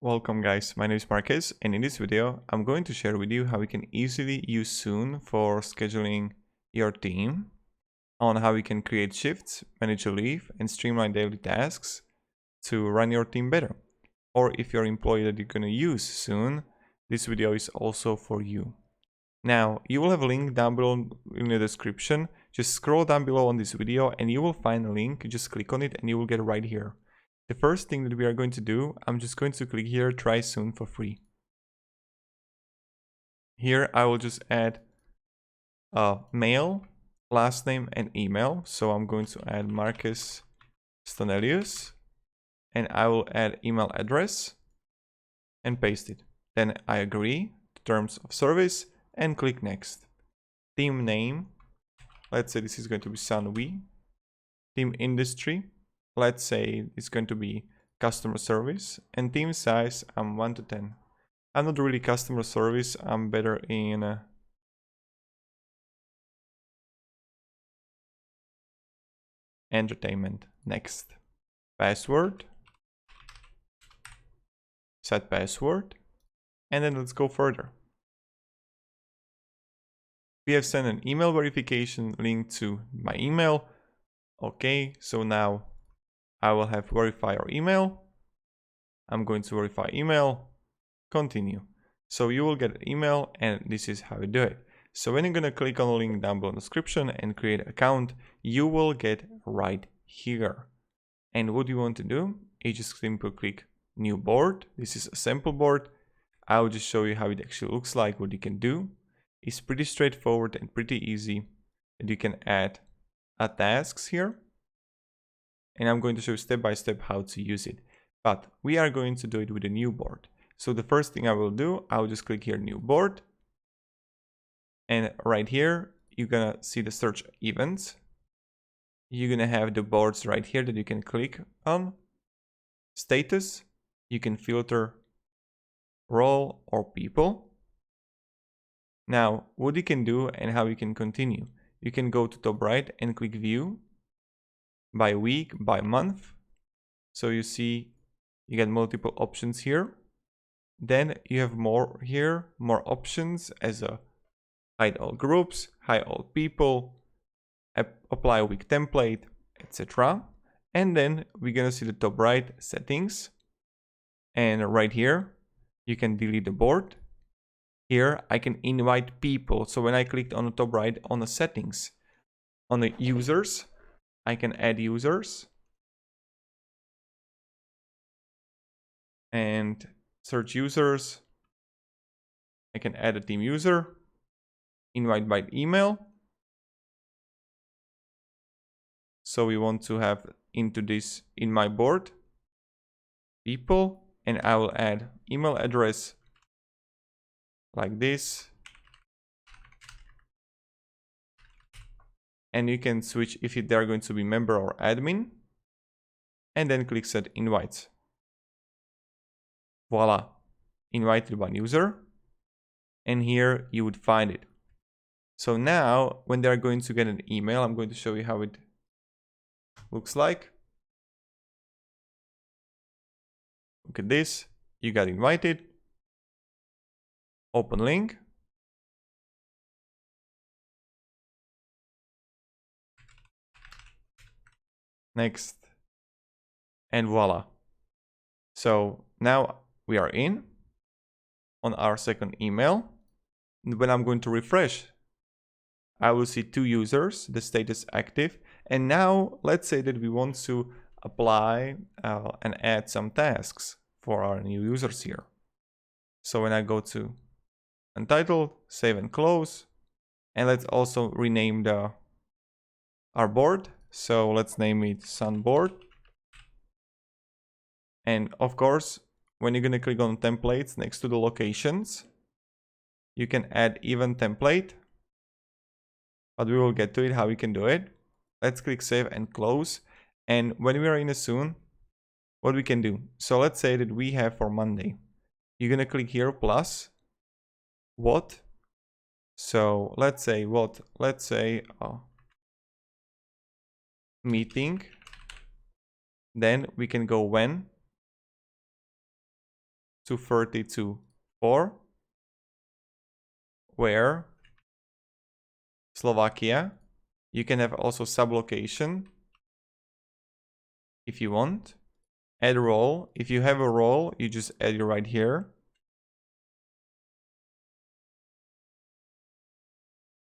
Welcome guys, my name is Marquez, and in this video I'm going to share with you how we can easily use Soon for scheduling your team, on how we can create shifts, manage a leave, and streamline daily tasks to run your team better. Or if you're an employee that you're going to use Soon, this video is also for you. Now, you will have a link down below in the description. Just scroll down below on this video and you will find a link. Just click on it and you will get it right here. The first thing that we are going to do, I'm just going to click here, try Soon for free. Here I will just add mail, last name and email. So I'm going to add Marcus Stanelius and I will add email address and paste it. Then I agree to terms of service and click next. Team name, let's say this is going to be Sunwe. Team industry, let's say it's going to be customer service, and team size I'm 1 to 10. I'm not really customer service, I'm better in entertainment. Next, password, set password, and then let's go further. We have sent an email verification link to my email. Okay, so now I will have verify your email. I'm going to verify email, continue. So you will get an email and this is how you do it. So when you're going to click on the link down below in the description and create an account, you will get right here. And what you want to do is just simply click new board. This is a sample board. I will just show you how it actually looks like, what you can do. It's pretty straightforward and pretty easy. And you can add tasks here. And I'm going to show you step by step how to use it. But we are going to do it with a new board. So the first thing I will do, I'll just click here, new board. And right here, you're gonna see the search events. You're gonna have the boards right here that you can click on. Status, you can filter role or people. Now, what you can do and how you can continue. You can go to top right and click view by week, by month. So you see you get multiple options here. Then you have more here, more options as a hide all groups, hide all people, apply week template, etc. And then we're gonna see the top right settings. And right here, you can delete the board. Here I can invite people. So when I clicked on the top right on the settings, on the users, I can add users. And search users. I can add a team user. Invite by email. So we want to have into this in my board people, and I will add email address like this. And you can switch if they're going to be member or admin, and then click set invites. Voila, invited one user, and here you would find it. So now when they're going to get an email, I'm going to show you how it looks like. Look at this, you got invited, open link, next, and voila. So now we are in on our second email. And when I'm going to refresh, I will see 2 users, the status active. And now let's say that we want to apply and add some tasks for our new users here. So when I go to untitled, save and close, and let's also rename our board. So let's name it Sun board. And of course, when you're going to click on templates next to the locations, you can add event template, but we will get to it how we can do it. Let's click save and close. And when we are in a Soon, what we can do. So let's say that we have for Monday, you're going to click here plus what. So let's say what, let's say meeting. Then we can go when. 230 to 4, where Slovakia. You can have also sublocation if you want. Add role. If you have a role, you just add it right here.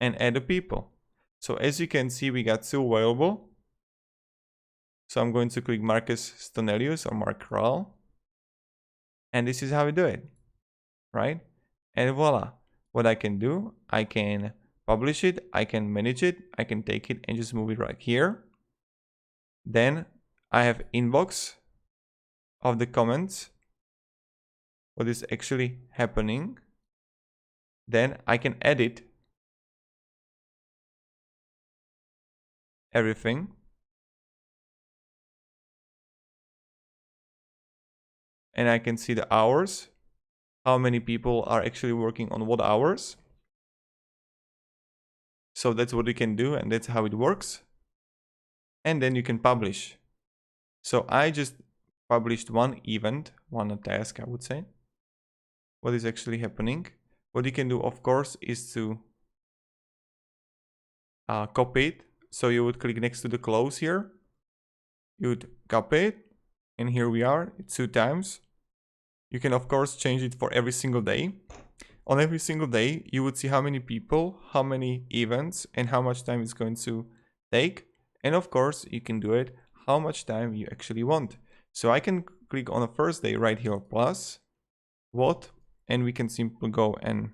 And add the people. So as you can see, we got 2 available. So I'm going to click Marcus Stonelius or Mark Rahl. And this is how we do it, right? And voila. What I can do, I can publish it, I can manage it, I can take it and just move it right here. Then I have inbox of the comments, what is actually happening. Then I can edit everything. And I can see the hours, how many people are actually working on what hours. So that's what you can do, and that's how it works. And then you can publish. So I just published one event, one task, I would say. What is actually happening? What you can do, of course, is to copy it. So you would click next to the close here. You would copy it. And here we are, 2 times. You can, of course, change it for every single day. On every single day, you would see how many people, how many events, and how much time it's going to take. And of course, you can do it how much time you actually want. So I can click on the first day right here, plus what, and we can simply go and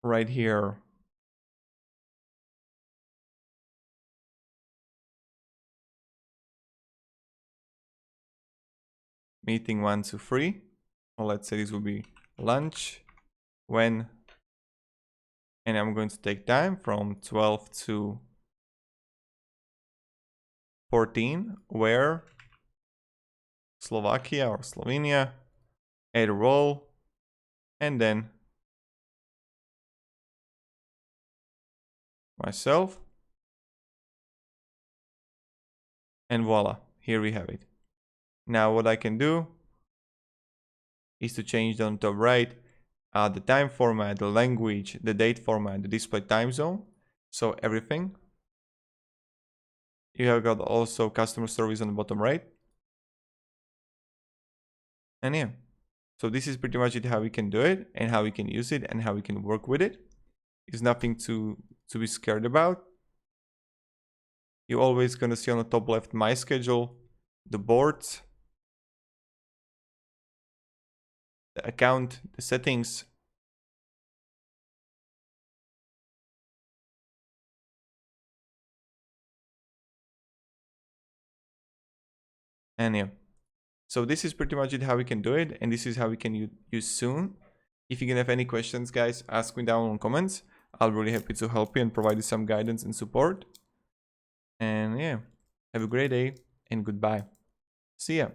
right here meeting 1 to 3, or let's say this will be lunch, when, and I'm going to take time from 12 to 14, where Slovakia or Slovenia, add a role, and then myself, and voila, here we have it. Now what I can do is to change on top right the time format, the language, the date format, the display time zone, so everything. You have got also customer service on the bottom right. And yeah, so this is pretty much it, how we can do it and how we can use it and how we can work with it. It's nothing to be scared about. You're always going to see on the top left my schedule, the boards, the account, the settings. And yeah, so this is pretty much it, how we can do it, and this is how we can use soon. If you can have any questions, guys, ask me down in comments. I'll be really happy to help you and provide you some guidance and support. And yeah, have a great day and goodbye. See ya.